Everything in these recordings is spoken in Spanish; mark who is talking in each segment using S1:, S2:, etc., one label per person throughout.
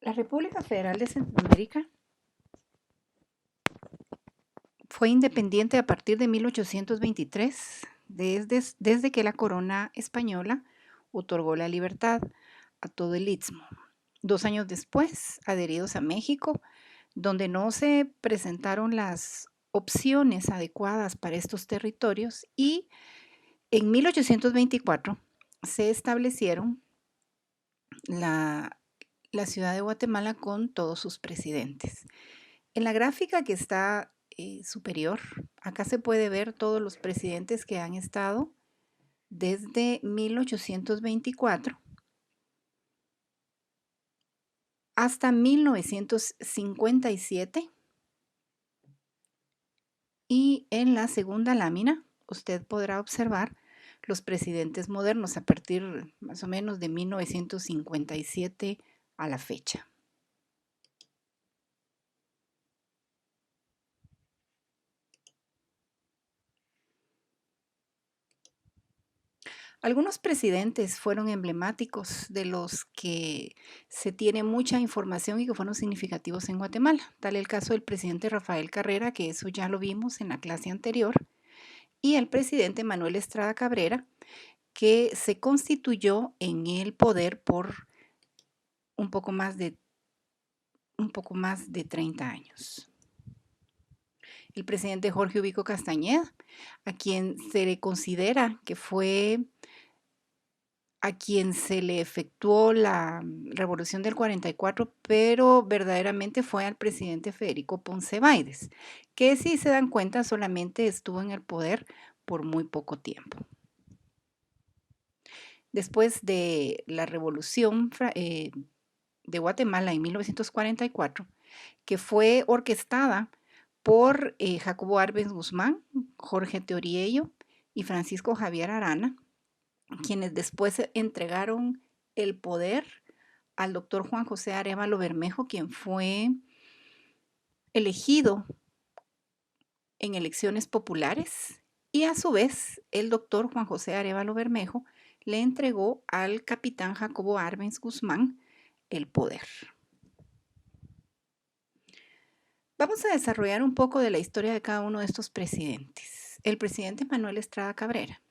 S1: La República Federal de Centroamérica fue independiente a partir de 1823, desde que la corona española otorgó la libertad a todo el istmo. 2 años después, adheridos a México, donde no se presentaron las opciones adecuadas para estos territorios, y en 1824 se establecieron la ciudad de Guatemala con todos sus presidentes. En la gráfica que está superior, acá se puede ver todos los presidentes que han estado desde 1824 hasta 1957, y en la segunda lámina usted podrá observar los presidentes modernos a partir más o menos de 1957 a la fecha. Algunos presidentes fueron emblemáticos, de los que se tiene mucha información y que fueron significativos en Guatemala. Tal el caso del presidente Rafael Carrera, que eso ya lo vimos en la clase anterior, y el presidente Manuel Estrada Cabrera, que se constituyó en el poder por un poco más de 30 años. El presidente Jorge Ubico Castañeda, a quien se le considera que fue a quien se le efectuó la revolución del 44, pero verdaderamente fue al presidente Federico Ponce Báides, que, si se dan cuenta, solamente estuvo en el poder por muy poco tiempo. Después de la revolución de Guatemala en 1944, que fue orquestada por Jacobo Arbenz Guzmán, Jorge Teoriello y Francisco Javier Arana, quienes después entregaron el poder al doctor Juan José Arévalo Bermejo, quien fue elegido en elecciones populares, y a su vez el doctor Juan José Arévalo Bermejo le entregó al capitán Jacobo Arbenz Guzmán el poder. Vamos a desarrollar un poco de la historia de cada uno de estos presidentes. El presidente Manuel Estrada Cabrera.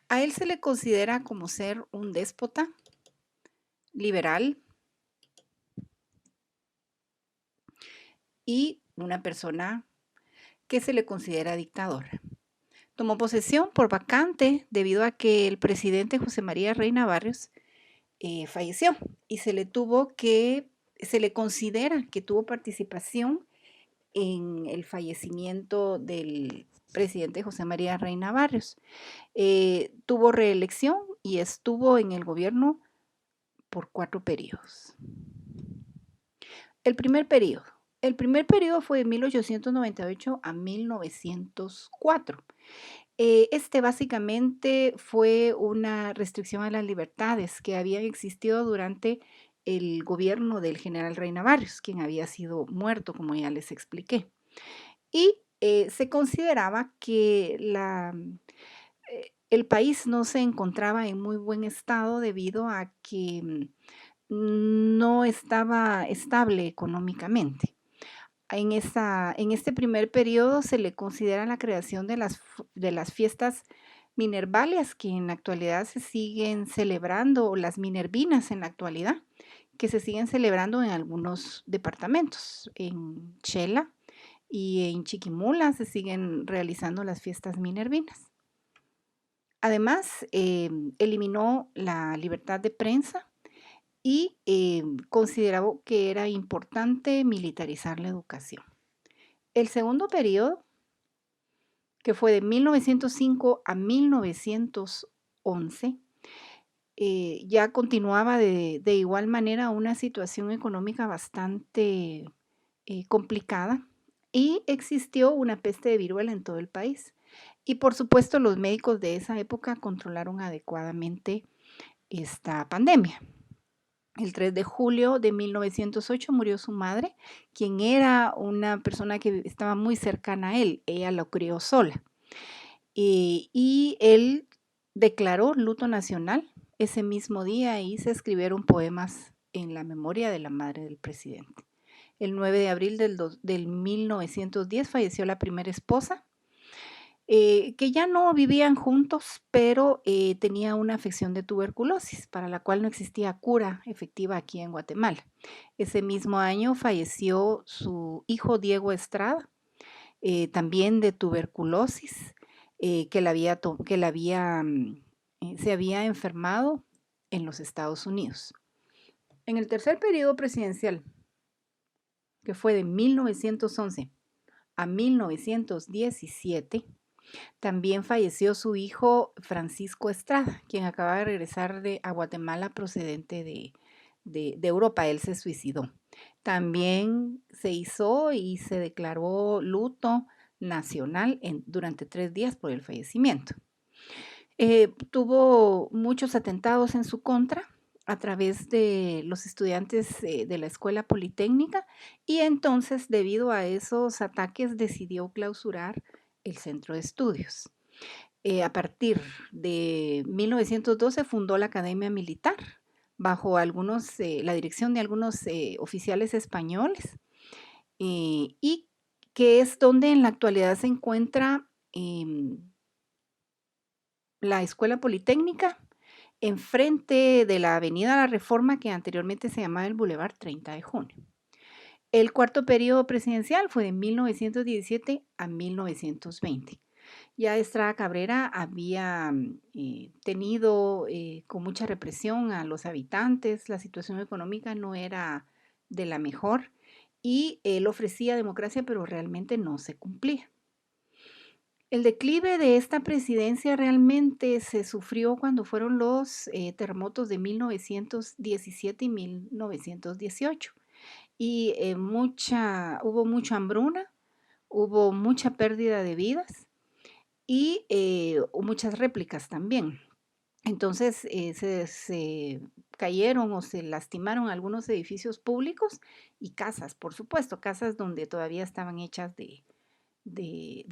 S1: A él se le considera como ser un déspota liberal y una persona que se le considera dictadora. Tomó posesión por vacante debido a que el presidente José María Reina Barrios falleció, y se le considera que tuvo participación en el fallecimiento del presidente José María Reina Barrios. Tuvo reelección y estuvo en el gobierno por 4 periodos. El primer periodo fue de 1898 a 1904. Este básicamente fue una restricción a las libertades que habían existido durante el gobierno del general Reina Barrios, quien había sido muerto, como ya les expliqué. Y se consideraba que el país no se encontraba en muy buen estado debido a que no estaba estable económicamente. En este primer periodo se le considera la creación de las fiestas minervalias, que en la actualidad se siguen celebrando, o las minervinas en la actualidad, que se siguen celebrando en algunos departamentos. En Chela y en Chiquimula se siguen realizando las fiestas minervinas. Además, eliminó la libertad de prensa y consideró que era importante militarizar la educación. El segundo periodo, que fue de 1905 a 1911, ya continuaba de igual manera una situación económica bastante complicada, y existió una peste de viruela en todo el país. Y por supuesto, los médicos de esa época controlaron adecuadamente esta pandemia. El 3 de julio de 1908 murió su madre, quien era una persona que estaba muy cercana a él. Ella lo crió sola. Y él declaró luto nacional ese mismo día, y se escribieron poemas en la memoria de la madre del presidente. El 9 de abril del 1910 falleció la primera esposa, que ya no vivían juntos, pero tenía una afección de tuberculosis, para la cual no existía cura efectiva aquí en Guatemala. Ese mismo año falleció su hijo Diego Estrada, también de tuberculosis, se había enfermado en los Estados Unidos. En el tercer periodo presidencial, que fue de 1911 a 1917, también falleció su hijo Francisco Estrada, quien acababa de regresar a Guatemala procedente de Europa. Él se suicidó. También se hizo y se declaró luto nacional durante 3 días por el fallecimiento. Tuvo muchos atentados en su contra a través de los estudiantes de la Escuela Politécnica, y entonces, debido a esos ataques, decidió clausurar el centro de estudios. A partir de 1912 fundó la Academia Militar bajo la dirección de algunos oficiales españoles, y que es donde en la actualidad se encuentra la Escuela Politécnica, enfrente de la Avenida La Reforma, que anteriormente se llamaba el Boulevard 30 de Junio. El cuarto periodo presidencial fue de 1917 a 1920. Ya Estrada Cabrera había tenido con mucha represión a los habitantes, la situación económica no era de la mejor y él ofrecía democracia, pero realmente no se cumplía. El declive de esta presidencia realmente se sufrió cuando fueron los terremotos de 1917 y 1918. Y hubo mucha hambruna, hubo mucha pérdida de vidas y muchas réplicas también. Entonces se cayeron o se lastimaron algunos edificios públicos y casas, por supuesto, casas donde todavía estaban hechas de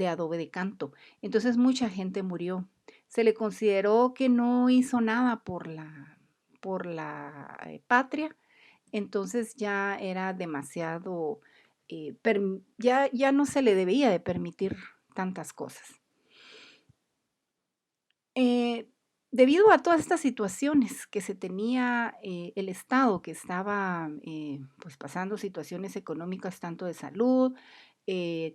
S1: adobe de canto. Entonces mucha gente murió. Se le consideró que no hizo nada por la patria, entonces ya era demasiado, ya no se le debía de permitir tantas cosas. Debido a todas estas situaciones que se tenía el Estado, que estaba pues pasando situaciones económicas tanto de salud,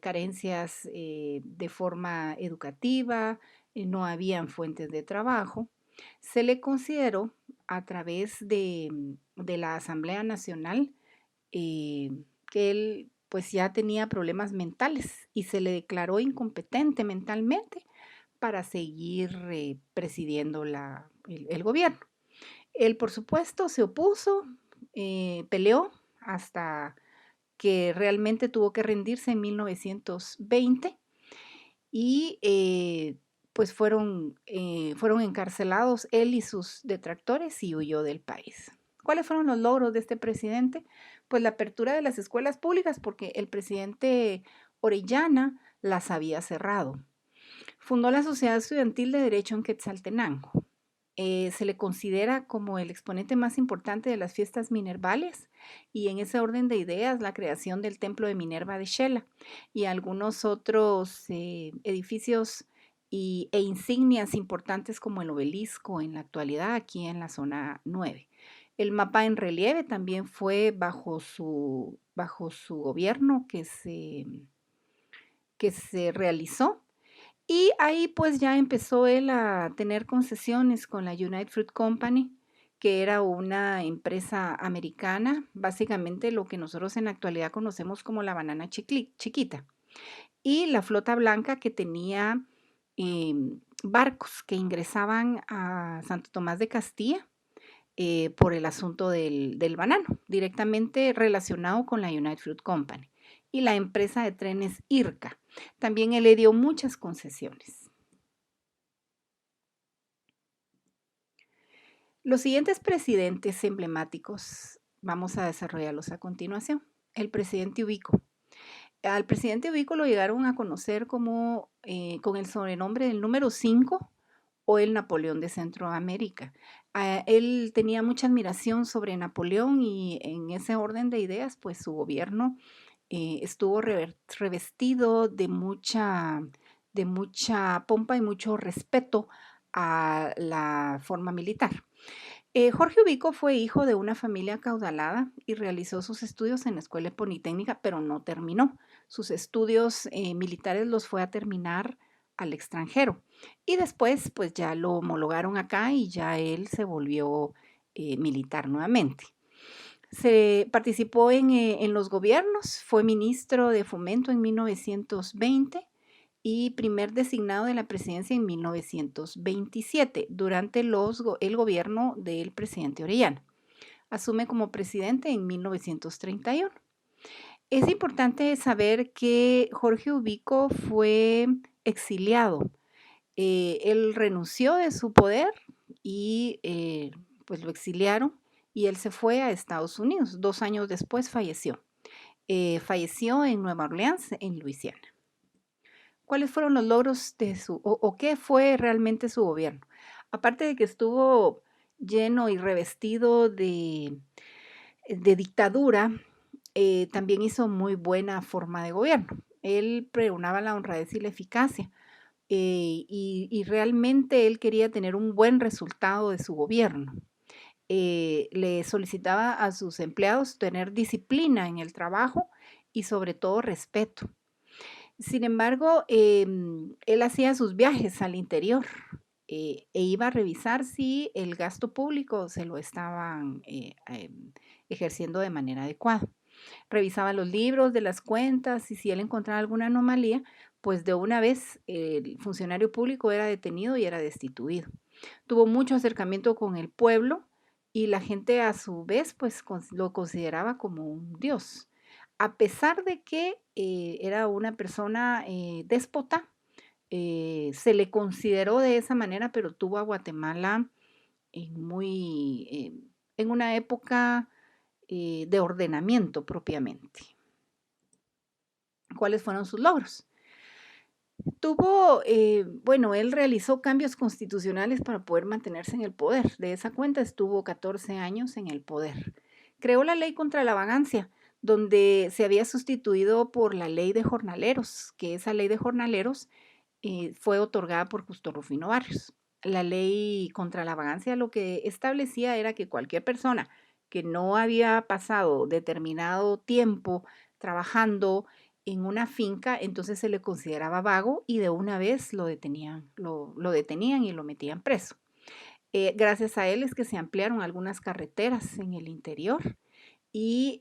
S1: carencias de forma educativa, no habían fuentes de trabajo, se le consideró a través de la Asamblea Nacional que él pues ya tenía problemas mentales y se le declaró incompetente mentalmente para seguir presidiendo el gobierno. Él, por supuesto, se opuso, peleó hasta que realmente tuvo que rendirse en 1920 y pues fueron encarcelados él y sus detractores y huyó del país. ¿Cuáles fueron los logros de este presidente? Pues la apertura de las escuelas públicas, porque el presidente Orellana las había cerrado. Fundó la Sociedad Estudiantil de Derecho en Quetzaltenango. Se le considera como el exponente más importante de las fiestas minervales y en ese orden de ideas la creación del Templo de Minerva de Xela y algunos otros edificios e insignias importantes como el obelisco en la actualidad aquí en la zona 9. El mapa en relieve también fue bajo su gobierno que se realizó. Y ahí pues ya empezó él a tener concesiones con la United Fruit Company, que era una empresa americana, básicamente lo que nosotros en la actualidad conocemos como la banana chiquita. Y la flota blanca que tenía barcos que ingresaban a Santo Tomás de Castilla por el asunto del banano, directamente relacionado con la United Fruit Company. Y la empresa de trenes IRCA. También él le dio muchas concesiones. Los siguientes presidentes emblemáticos vamos a desarrollarlos a continuación. El presidente Ubico. Al presidente Ubico lo llegaron a conocer como con el sobrenombre del número 5 o el Napoleón de Centroamérica. Él tenía mucha admiración sobre Napoleón y en ese orden de ideas, pues su gobierno estuvo revestido de mucha pompa y mucho respeto a la forma militar. Jorge Ubico fue hijo de una familia acaudalada y realizó sus estudios en la Escuela Politécnica, pero no terminó. Sus estudios militares los fue a terminar al extranjero y después pues ya lo homologaron acá y ya él se volvió militar nuevamente. Se participó en los gobiernos, fue ministro de Fomento en 1920 y primer designado de la presidencia en 1927, durante el gobierno del presidente Orellana. Asume como presidente en 1931. Es importante saber que Jorge Ubico fue exiliado. Él renunció de su poder y pues lo exiliaron y él se fue a Estados Unidos. 2 años después falleció. Falleció en Nueva Orleans, en Luisiana. ¿Cuáles fueron los logros de o qué fue realmente su gobierno? Aparte de que estuvo lleno y revestido de dictadura, también hizo muy buena forma de gobierno. Él pregonaba la honradez y la eficacia. Y realmente él quería tener un buen resultado de su gobierno. Le solicitaba a sus empleados tener disciplina en el trabajo y sobre todo respeto. Sin embargo, él hacía sus viajes al interior e iba a revisar si el gasto público se lo estaban ejerciendo de manera adecuada. Revisaba los libros de las cuentas y si él encontraba alguna anomalía, pues de una vez el funcionario público era detenido y era destituido. Tuvo mucho acercamiento con el pueblo y la gente a su vez pues lo consideraba como un dios. A pesar de que era una persona déspota, se le consideró de esa manera, pero tuvo a Guatemala en una época de ordenamiento propiamente. ¿Cuáles fueron sus logros? Él realizó cambios constitucionales para poder mantenerse en el poder. De esa cuenta estuvo 14 años en el poder. Creó la ley contra la vagancia, donde se había sustituido por la ley de jornaleros, que esa ley de jornaleros fue otorgada por Justo Rufino Barrios. La ley contra la vagancia lo que establecía era que cualquier persona que no había pasado determinado tiempo trabajando en una finca, entonces se le consideraba vago y de una vez lo detenían y lo metían preso. Gracias a él es que se ampliaron algunas carreteras en el interior y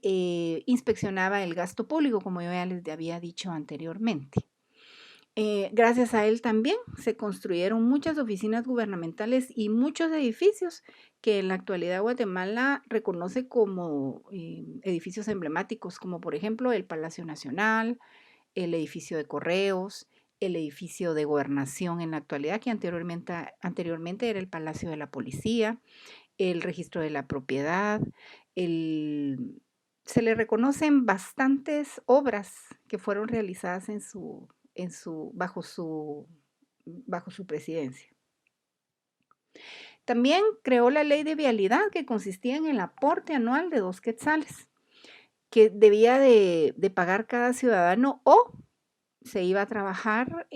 S1: inspeccionaba el gasto público, como yo ya les había dicho anteriormente. Gracias a él también se construyeron muchas oficinas gubernamentales y muchos edificios que en la actualidad Guatemala reconoce como edificios emblemáticos, como por ejemplo el Palacio Nacional, el edificio de Correos, el edificio de Gobernación en la actualidad, que anteriormente era el Palacio de la Policía, el registro de la propiedad, se le reconocen bastantes obras que fueron realizadas bajo su presidencia. También creó la ley de vialidad que consistía en el aporte anual de 2 quetzales que debía de pagar cada ciudadano o se iba a trabajar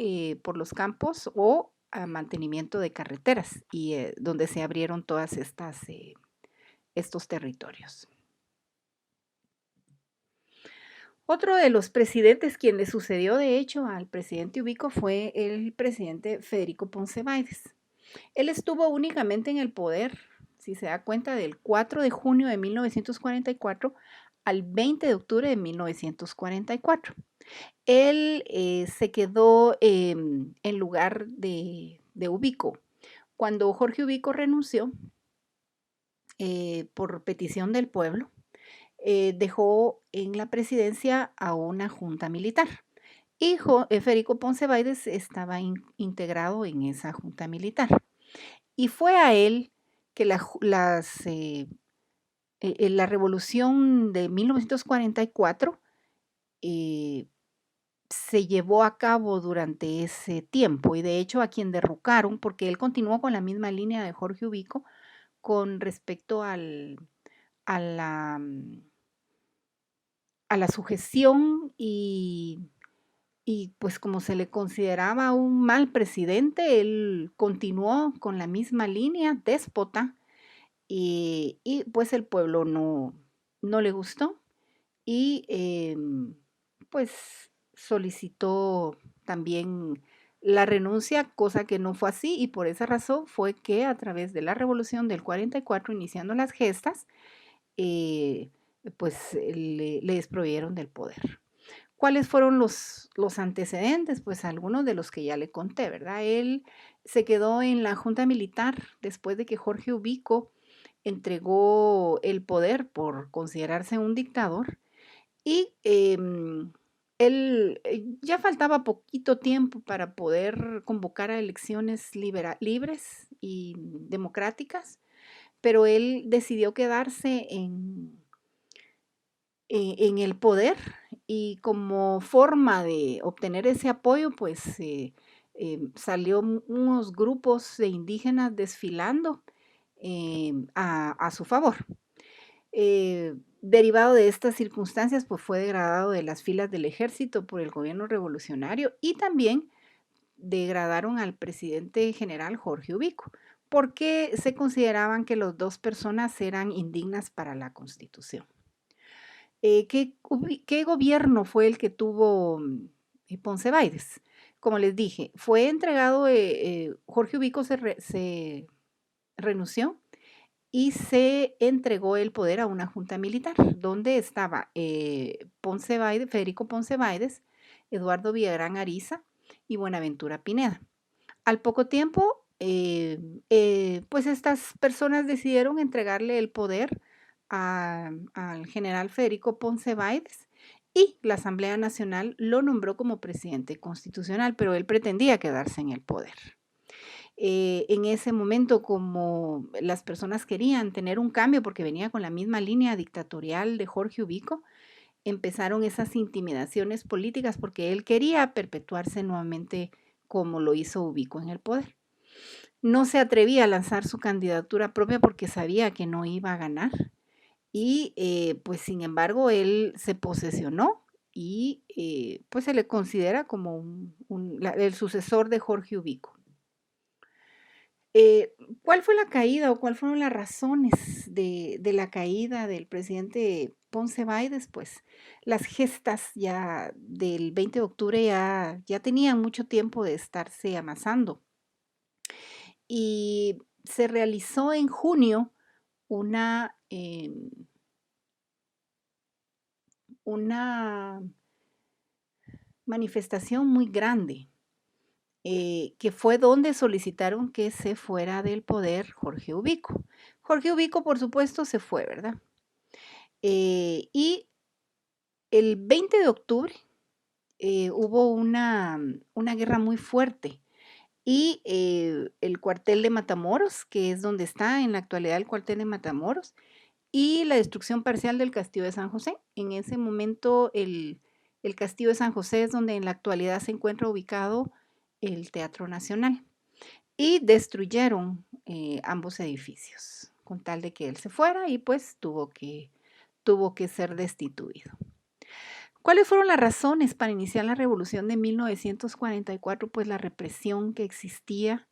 S1: por los campos o a mantenimiento de carreteras y donde se abrieron todas estos territorios. Otro de los presidentes quien le sucedió de hecho al presidente Ubico fue el presidente Federico Ponce Báidez. Él estuvo únicamente en el poder, si se da cuenta, del 4 de junio de 1944 al 20 de octubre de 1944. Él se quedó en lugar de Ubico. Cuando Jorge Ubico renunció por petición del pueblo, dejó en la presidencia a una junta militar. Y Federico Ponce Báidez estaba integrado en esa junta militar. Y fue a él que la revolución de 1944 se llevó a cabo durante ese tiempo y de hecho a quien derrocaron, porque él continuó con la misma línea de Jorge Ubico con respecto a la, a la sujeción y pues como se le consideraba un mal presidente, él continuó con la misma línea déspota y pues el pueblo no le gustó y pues solicitó también la renuncia, cosa que no fue así y por esa razón fue que a través de la revolución del 44, iniciando las gestas, eh, pues le desproveyeron del poder. ¿Cuáles fueron los antecedentes? Pues algunos de los que ya le conté, ¿verdad? Él se quedó en la Junta Militar después de que Jorge Ubico entregó el poder por considerarse un dictador y él ya faltaba poquito tiempo para poder convocar a elecciones libres y democráticas, pero él decidió quedarse en el poder y como forma de obtener ese apoyo, pues salió unos grupos de indígenas desfilando a su favor. Derivado de estas circunstancias, pues fue degradado de las filas del ejército por el gobierno revolucionario y también degradaron al presidente general Jorge Ubico, porque se consideraban que las dos personas eran indignas para la Constitución. ¿Qué gobierno fue el que tuvo Ponce Baides? Como les dije, fue entregado, Jorge Ubico se renunció y se entregó el poder a una junta militar, donde estaba Ponce Baides, Federico Ponce Baides, Eduardo Villagrán Ariza y Buenaventura Pineda. Al poco tiempo, pues estas personas decidieron entregarle el poder al general Federico Ponce Baides y la Asamblea Nacional lo nombró como presidente constitucional, pero él pretendía quedarse en el poder. En ese momento, como las personas querían tener un cambio porque venía con la misma línea dictatorial de Jorge Ubico, empezaron esas intimidaciones políticas porque él quería perpetuarse nuevamente como lo hizo Ubico en el poder. No se atrevía a lanzar su candidatura propia porque sabía que no iba a ganar y pues sin embargo él se posesionó y pues se le considera como el sucesor de Jorge Ubico. Eh, ¿Cuál fue la caída o cuáles fueron las razones de la caída del presidente Ponce Baides? Pues las gestas ya del 20 de octubre ya tenían mucho tiempo de estarse amasando y se realizó en junio una, una manifestación muy grande, que fue donde solicitaron que se fuera del poder Jorge Ubico. Jorge Ubico, por supuesto, se fue, ¿verdad? Y el 20 de octubre hubo una guerra muy fuerte y el cuartel de Matamoros, que es donde está en la actualidad el cuartel de Matamoros, y la destrucción parcial del castillo de San José. En ese momento el castillo de San José es donde en la actualidad se encuentra ubicado el Teatro Nacional. Y destruyeron ambos edificios con tal de que él se fuera y pues tuvo que ser destituido. ¿Cuáles fueron las razones para iniciar la revolución de 1944? Pues la represión que existía,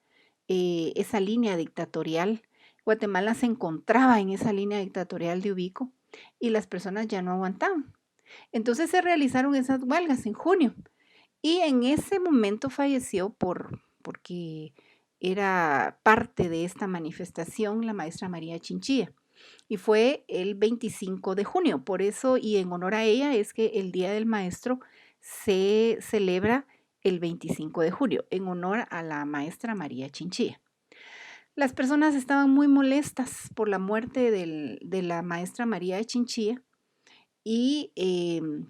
S1: esa línea dictatorial. Guatemala se encontraba en esa línea dictatorial de Ubico y las personas ya no aguantaban. Entonces se realizaron esas huelgas en junio y en ese momento falleció porque era parte de esta manifestación la maestra María Chinchilla y fue el 25 de junio. Por eso y en honor a ella es que el Día del Maestro se celebra el 25 de julio en honor a la maestra María Chinchilla. Las personas estaban muy molestas por la muerte de la maestra María de Chinchilla y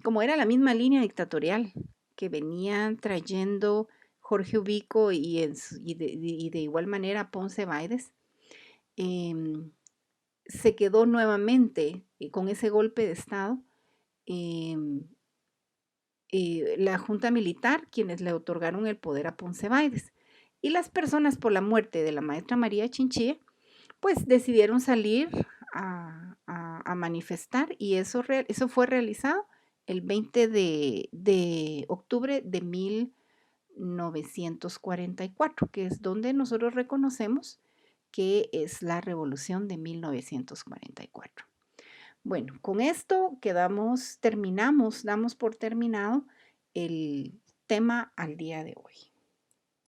S1: como era la misma línea dictatorial que venían trayendo Jorge Ubico y de igual manera Ponce Baides, em, se quedó nuevamente con ese golpe de Estado, em, la Junta Militar quienes le otorgaron el poder a Ponce Baides. Y las personas por la muerte de la maestra María Chinchilla, pues decidieron salir a manifestar y eso fue realizado el 20 de octubre de 1944, que es donde nosotros reconocemos que es la revolución de 1944. Bueno, con esto terminamos, damos por terminado el tema al día de hoy.